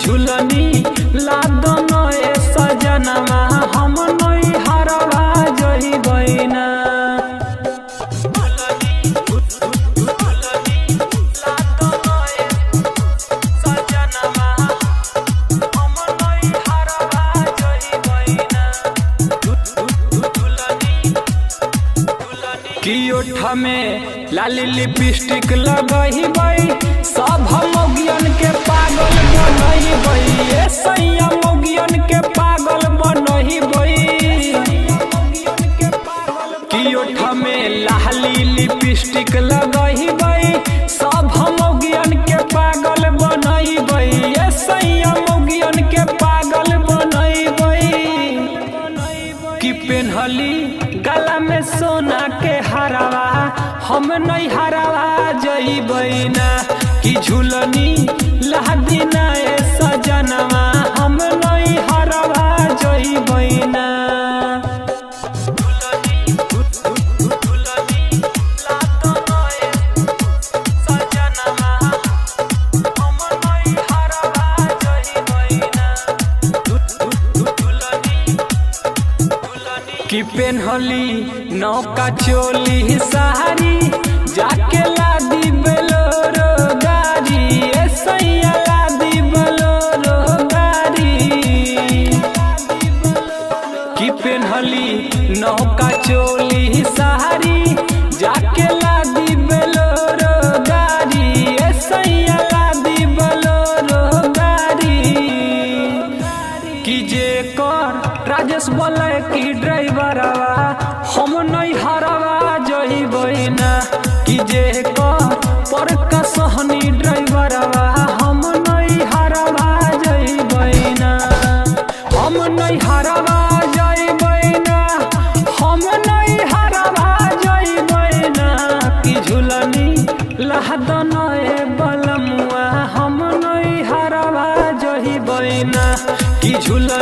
झुलनी लादन ए सजनमा हम नई हरवा जही बहिना। की ओठ में लाली लिपस्टिक लगही बई सब मोगियन के पागल बनही बई। ए सैया मोगियन के पागल बनही बई। की ओठ में लाली लिपस्टिक लगही बई सब मोगियन के पागल बनही बई। ए सैया मोगियन के पागल बनही बई। की पेन्हली गला में सोना के हरवा हम नहीं हरवा जई बहिना। की झुलनी लहदीना ए सजनवा हम नहीं हरवा जई बहिना। की पेन्हली नौका चोली सारी जाके लादी बेलोरो गाड़ी। ए सैया लादी बेलोरो गाड़ी। की पेन्हली नौका चोली सारी जाके लादी बेलोरो गाड़ी। ए सैया लादी बेलोरो गाड़ी। की जे कर राजेश बोले की ड्राइवरवा हम नहीं हरवा जही बहिना। की जे पर का सहनी ड्राइवरवा हम नहीं हरवा जही बहिना। हम नहीं हरवा जही बहिना। हम नहीं हरवा जही बहिना। की झुलनी लहदन ए बलमुआ हम नहीं हरवा जही बहिना। की झुलनी